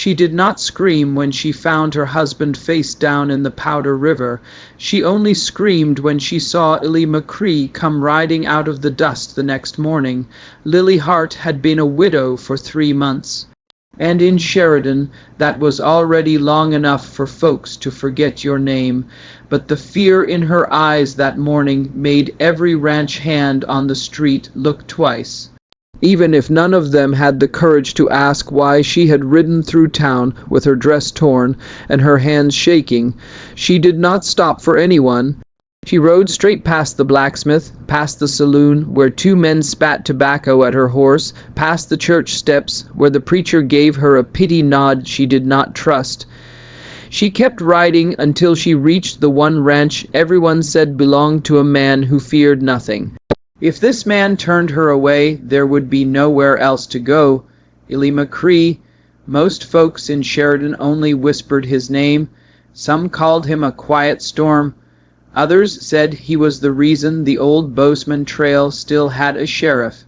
She did not scream when she found her husband face down in the Powder River. She only screamed when she saw Illy McCree come riding out of the dust the next morning. Lily Hart had been a widow for 3 months. And in Sheridan, that was already long enough for folks to forget your name. But the fear in her eyes that morning made every ranch hand on the street look twice. Even if none of them had the courage to ask why she had ridden through town with her dress torn and her hands shaking, she did not stop for anyone. She rode straight past the blacksmith, past the saloon where 2 men spat tobacco at her horse, past the church steps where the preacher gave her a pity nod she did not trust. She kept riding until she reached the one ranch everyone said belonged to a man who feared nothing. If this man turned her away, there would be nowhere else to go. Illy McCree. Most folks in Sheridan only whispered his name. Some called him a quiet storm. Others said he was the reason the old Bozeman Trail still had a sheriff.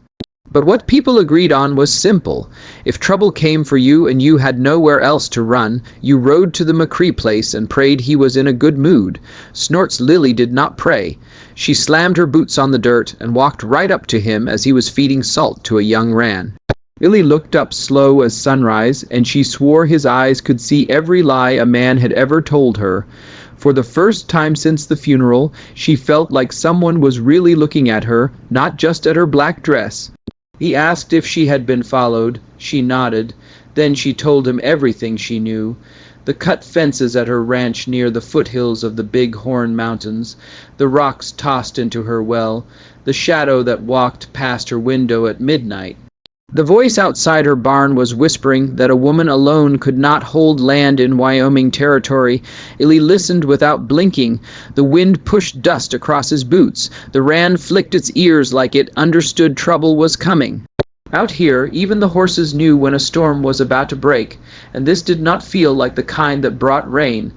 But what people agreed on was simple. If trouble came for you and you had nowhere else to run, you rode to the McCree place and prayed he was in a good mood. Snort's Lily did not pray. She slammed her boots on the dirt and walked right up to him as he was feeding salt to a young ran. Illy looked up slow as sunrise, and she swore his eyes could see every lie a man had ever told her. For the first time since the funeral, she felt like someone was really looking at her, not just at her black dress. He asked if she had been followed. She nodded. Then she told him everything she knew. The cut fences at her ranch near the foothills of the Big Horn Mountains, the rocks tossed into her well, the shadow that walked past her window at midnight. The voice outside her barn was whispering that a woman alone could not hold land in Wyoming territory. Illy listened without blinking. The wind pushed dust across his boots. The ran flicked its ears like it understood trouble was coming. Out here, even the horses knew when a storm was about to break, and this did not feel like the kind that brought rain.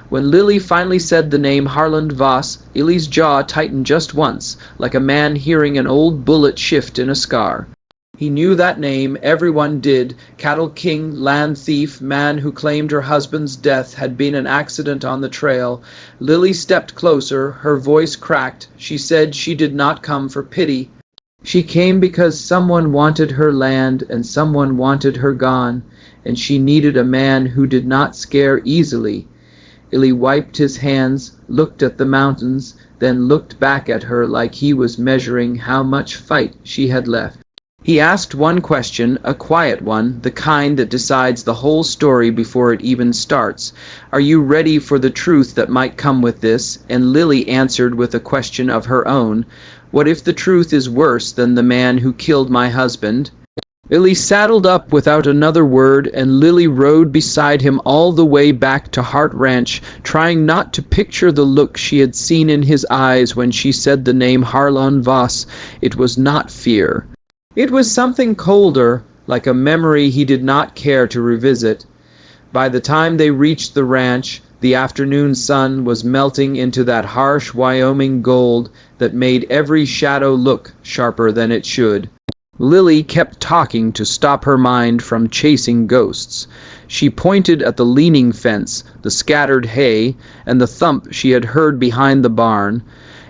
When Lily finally said the name Harland Voss, Illy's jaw tightened just once, like a man hearing an old bullet shift in a scar. He knew that name, everyone did. Cattle king, land thief, man who claimed her husband's death had been an accident on the trail. Lily stepped closer, her voice cracked. She said she did not come for pity. She came because someone wanted her land and someone wanted her gone, and she needed a man who did not scare easily. Illy wiped his hands, looked at the mountains, then looked back at her like he was measuring how much fight she had left. He asked one question, a quiet one, the kind that decides the whole story before it even starts. Are you ready for the truth that might come with this? And Lily answered with a question of her own. What if the truth is worse than the man who killed my husband? Illy saddled up without another word, and Lily rode beside him all the way back to Hart Ranch, trying not to picture the look she had seen in his eyes when she said the name Harland Voss. It was not fear. It was something colder, like a memory he did not care to revisit. By the time they reached the ranch, the afternoon sun was melting into that harsh Wyoming gold that made every shadow look sharper than it should. Lily kept talking to stop her mind from chasing ghosts. She pointed at the leaning fence, the scattered hay, and the thump she had heard behind the barn.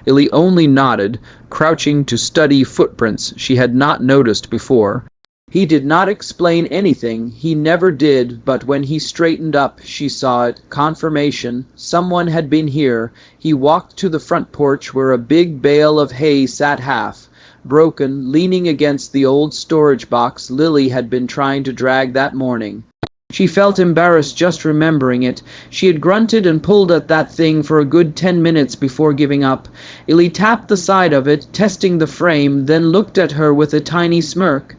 Illy only nodded, crouching to study footprints she had not noticed before. He did not explain anything, he never did, but when he straightened up, she saw it, confirmation. Someone had been here. He walked to the front porch where a big bale of hay sat half, broken, leaning against the old storage box Lily had been trying to drag that morning. She felt embarrassed just remembering it. She had grunted and pulled at that thing for a good 10 minutes before giving up. Illy tapped the side of it, testing the frame, then looked at her with a tiny smirk.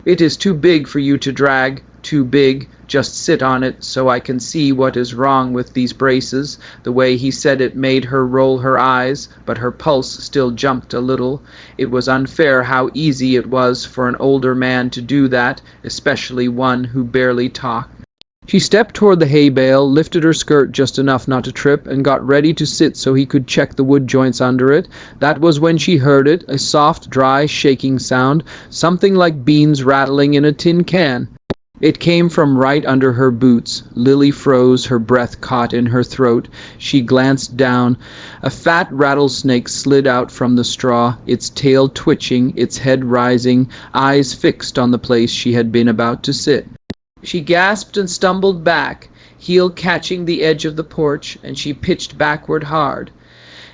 It is too big for you to drag. Too big. Just sit on it so I can see what is wrong with these braces. The way he said it made her roll her eyes, but her pulse still jumped a little. It was unfair how easy it was for an older man to do that, especially one who barely talked. She stepped toward the hay bale, lifted her skirt just enough not to trip, and got ready to sit so he could check the wood joints under it. That was when she heard it, a soft, dry, shaking sound, something like beans rattling in a tin can. It came from right under her boots. Lily froze, her breath caught in her throat. She glanced down. A fat rattlesnake slid out from the straw, its tail twitching, its head rising, eyes fixed on the place she had been about to sit. She gasped and stumbled back, heel catching the edge of the porch, and she pitched backward hard.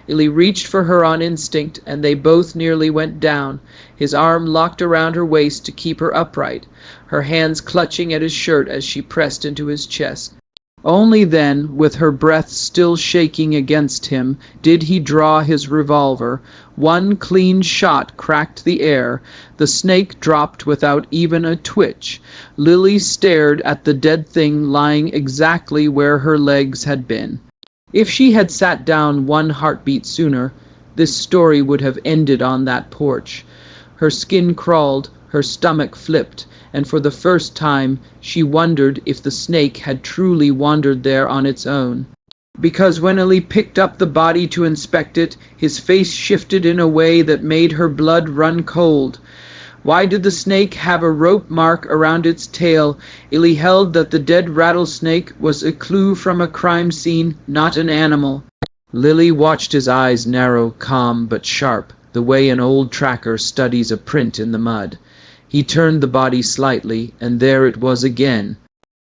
Illy reached for her on instinct, and they both nearly went down, his arm locked around her waist to keep her upright, her hands clutching at his shirt as she pressed into his chest. Only then, with her breath still shaking against him, did he draw his revolver. One clean shot cracked the air. The snake dropped without even a twitch. Lily stared at the dead thing lying exactly where her legs had been. If she had sat down one heartbeat sooner, this story would have ended on that porch. Her skin crawled, her stomach flipped, and for the first time she wondered if the snake had truly wandered there on its own. Because when Illy picked up the body to inspect it, his face shifted in a way that made her blood run cold. Why did the snake have a rope mark around its tail? Illy held that the dead rattlesnake was a clue from a crime scene, not an animal. Lily watched his eyes narrow, calm but sharp, the way an old tracker studies a print in the mud. He turned the body slightly, and there it was again.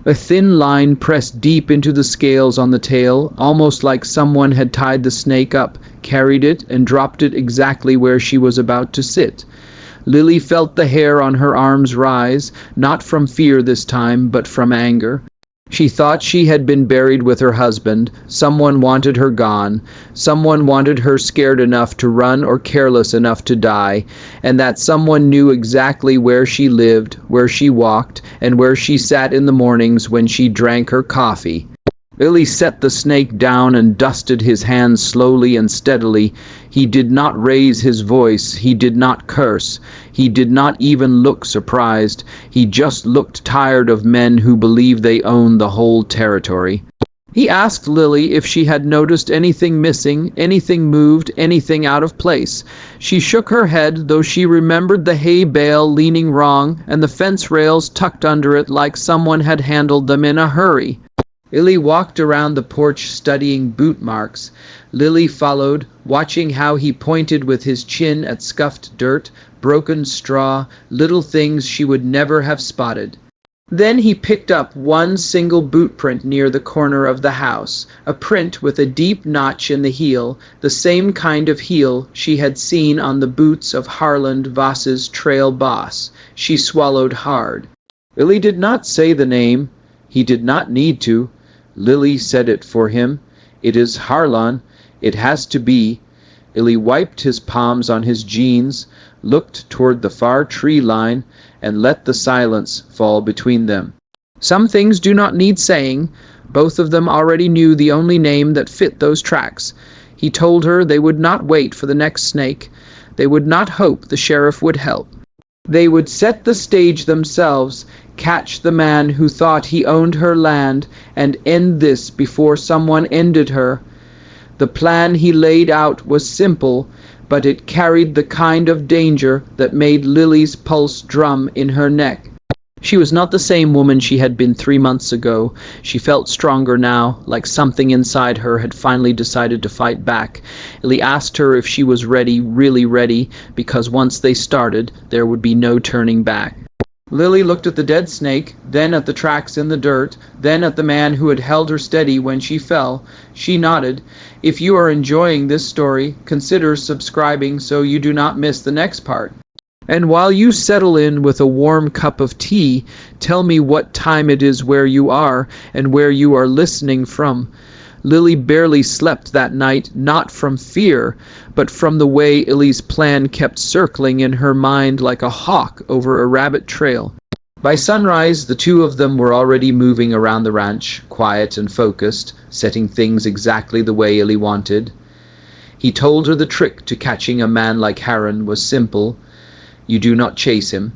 A thin line pressed deep into the scales on the tail, almost like someone had tied the snake up, carried it, and dropped it exactly where she was about to sit. Lily felt the hair on her arms rise, not from fear this time, but from anger. She thought she had been buried with her husband. Someone wanted her gone. Someone wanted her scared enough to run or careless enough to die, and that someone knew exactly where she lived, where she walked, and where she sat in the mornings when she drank her coffee. Lily set the snake down and dusted his hands slowly and steadily. He did not raise his voice. He did not curse. He did not even look surprised. He just looked tired of men who believe they own the whole territory. He asked Lily if she had noticed anything missing, anything moved, anything out of place. She shook her head, though she remembered the hay bale leaning wrong and the fence rails tucked under it like someone had handled them in a hurry. Illy walked around the porch studying boot marks. Lily followed, watching how he pointed with his chin at scuffed dirt, broken straw, little things she would never have spotted. Then he picked up one single boot print near the corner of the house, a print with a deep notch in the heel, the same kind of heel she had seen on the boots of Harland Voss's trail boss. She swallowed hard. Illy did not say the name. He did not need to. Lily said it for him. It is Harlan. It has to be. Illy wiped his palms on his jeans, looked toward the far tree line, and let the silence fall between them. Some things do not need saying. Both of them already knew the only name that fit those tracks. He told her they would not wait for the next snake. They would not hope the sheriff would help. They would set the stage themselves, catch the man who thought he owned her land, and end this before someone ended her. The plan he laid out was simple, but it carried the kind of danger that made Lily's pulse drum in her neck. She was not the same woman she had been 3 months ago. She felt stronger now, like something inside her had finally decided to fight back. Illy asked her if she was ready, really ready, because once they started, there would be no turning back. Lily looked at the dead snake, then at the tracks in the dirt, then at the man who had held her steady when she fell. She nodded. If you are enjoying this story, consider subscribing so you do not miss the next part. And while you settle in with a warm cup of tea, tell me what time it is where you are and where you are listening from. Lily barely slept that night, not from fear, but from the way Illy's plan kept circling in her mind like a hawk over a rabbit trail. By sunrise, the two of them were already moving around the ranch, quiet and focused, setting things exactly the way Illy wanted. He told her the trick to catching a man like Harron was simple. You do not chase him.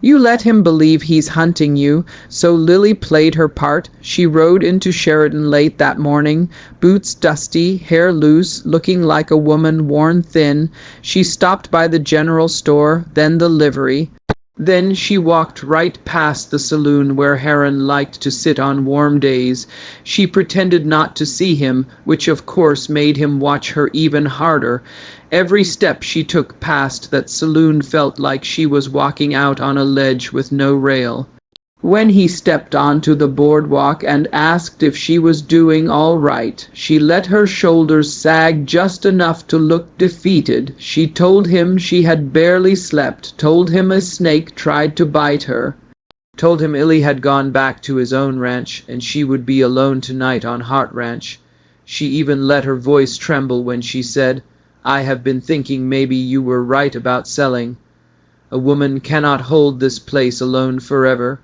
You let him believe he's hunting you. So Lily played her part. She rode into Sheridan late that morning, boots dusty, hair loose, looking like a woman worn thin. She stopped by the general store, then the livery. Then she walked right past the saloon where Heron liked to sit on warm days. She pretended not to see him, which of course made him watch her even harder. Every step she took past that saloon felt like she was walking out on a ledge with no rail. When he stepped onto the boardwalk and asked if she was doing all right, she let her shoulders sag just enough to look defeated. She told him she had barely slept, told him a snake tried to bite her, told him Illy had gone back to his own ranch and she would be alone tonight on Heart Ranch. She even let her voice tremble when she said, "I have been thinking maybe you were right about selling. A woman cannot hold this place alone forever."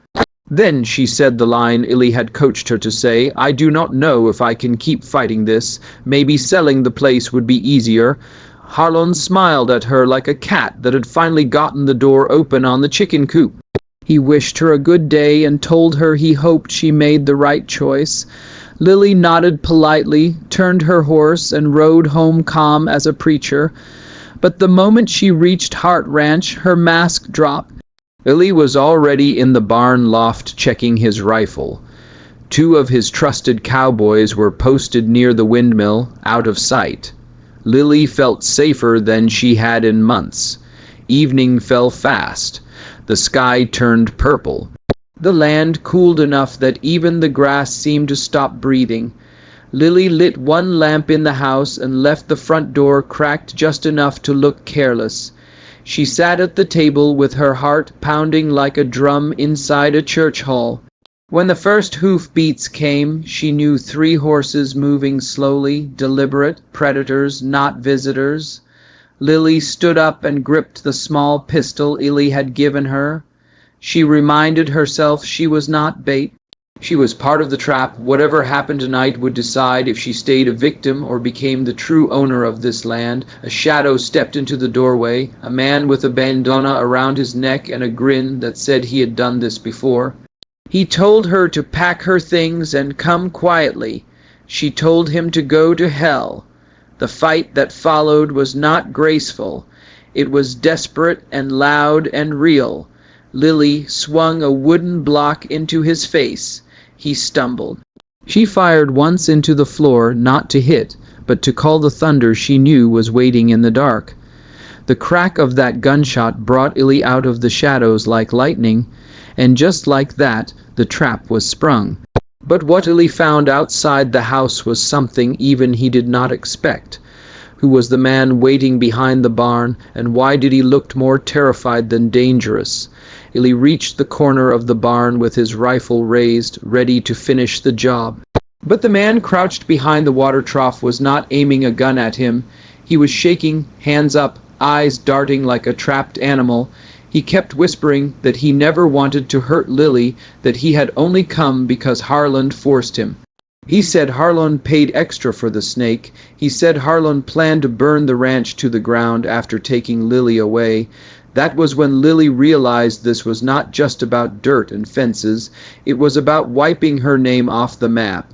Then she said the line Illy had coached her to say, "I do not know if I can keep fighting this. Maybe selling the place would be easier." Harlon smiled at her like a cat that had finally gotten the door open on the chicken coop. He wished her a good day and told her he hoped she made the right choice. Lily nodded politely, turned her horse, and rode home calm as a preacher. But the moment she reached Heart Ranch, her mask dropped. Illy was already in the barn loft checking his rifle. Two of his trusted cowboys were posted near the windmill, out of sight. Lily felt safer than she had in months. Evening fell fast. The sky turned purple. The land cooled enough that even the grass seemed to stop breathing. Lily lit one lamp in the house and left the front door cracked just enough to look careless. She sat at the table with her heart pounding like a drum inside a church hall. When the first hoof beats came, she knew 3 horses moving slowly, deliberate, predators, not visitors. Lily stood up and gripped the small pistol Illy had given her. She reminded herself she was not bait. She was part of the trap. Whatever happened tonight would decide if she stayed a victim or became the true owner of this land. A shadow stepped into the doorway, a man with a bandana around his neck and a grin that said he had done this before. He told her to pack her things and come quietly. She told him to go to hell. The fight that followed was not graceful. It was desperate and loud and real. Lily swung a wooden block into his face. He stumbled. She fired once into the floor, not to hit, but to call the thunder she knew was waiting in the dark. The crack of that gunshot brought Illy out of the shadows like lightning, and just like that, the trap was sprung. But what Illy found outside the house was something even he did not expect. Who was the man waiting behind the barn, and why did he look more terrified than dangerous? Illy reached the corner of the barn with his rifle raised, ready to finish the job. But the man crouched behind the water trough was not aiming a gun at him. He was shaking, hands up, eyes darting like a trapped animal. He kept whispering that he never wanted to hurt Lily, that he had only come because Harlan forced him. He said Harlan paid extra for the snake. He said Harlan planned to burn the ranch to the ground after taking Lily away. That was when Lily realized this was not just about dirt and fences. It was about wiping her name off the map.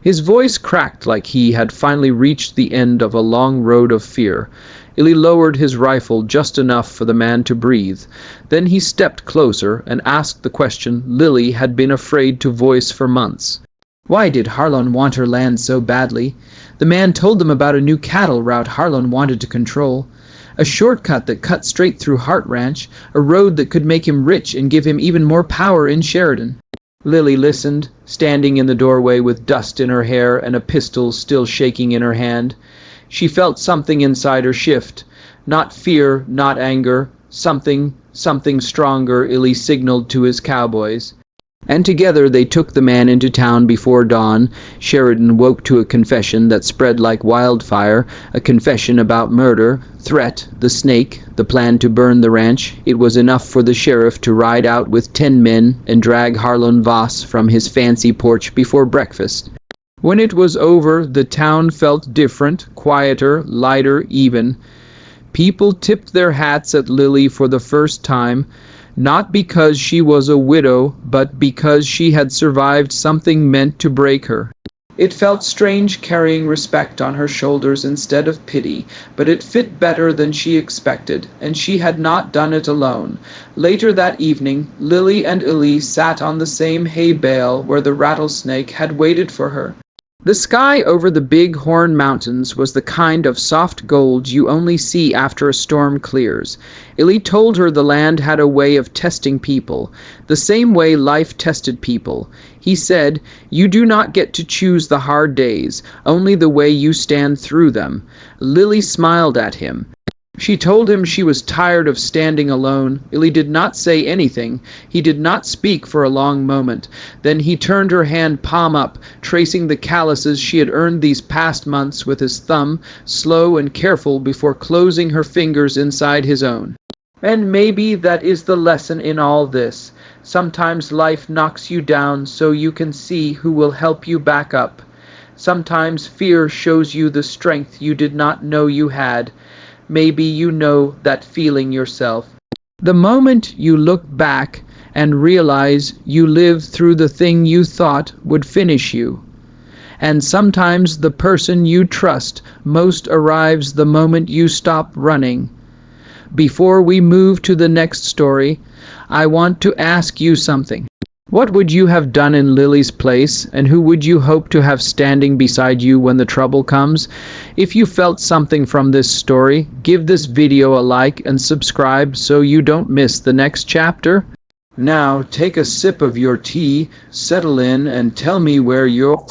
His voice cracked like he had finally reached the end of a long road of fear. Illy lowered his rifle just enough for the man to breathe. Then he stepped closer and asked the question Lily had been afraid to voice for months. Why did Harlan want her land so badly? The man told them about a new cattle route Harlan wanted to control. A shortcut that cut straight through Heart Ranch, a road that could make him rich and give him even more power in Sheridan. Lily listened, standing in the doorway with dust in her hair and a pistol still shaking in her hand. She felt something inside her shift. Not fear, not anger. Something stronger, Illy signaled to his cowboys. And together they took the man into town before dawn. Sheridan woke to a confession that spread like wildfire, a confession about murder, threat, the snake, the plan to burn the ranch. It was enough for the sheriff to ride out with 10 men and drag Harlan Voss from his fancy porch before breakfast. When it was over, the town felt different, quieter, lighter even. People tipped their hats at Lily for the first time, not because she was a widow, but because she had survived something meant to break her. It felt strange carrying respect on her shoulders instead of pity, but it fit better than she expected, and she had not done it alone. Later that evening, Lily and Elise sat on the same hay bale where the rattlesnake had waited for her. The sky over the Big Horn Mountains was the kind of soft gold you only see after a storm clears. Illy told her the land had a way of testing people, the same way life tested people. He said, "You do not get to choose the hard days, only the way you stand through them." Lily smiled at him. She told him she was tired of standing alone. Illy did not say anything. He did not speak for a long moment. Then he turned her hand palm up, tracing the calluses she had earned these past months with his thumb, slow and careful before closing her fingers inside his own. And maybe that is the lesson in all this. Sometimes life knocks you down so you can see who will help you back up. Sometimes fear shows you the strength you did not know you had. Maybe you know that feeling yourself. The moment you look back and realize you lived through the thing you thought would finish you. And sometimes the person you trust most arrives the moment you stop running. Before we move to the next story, I want to ask you something. What would you have done in Lily's place, and who would you hope to have standing beside you when the trouble comes? If you felt something from this story, give this video a like and subscribe so you don't miss the next chapter. Now take a sip of your tea, settle in, and tell me where you're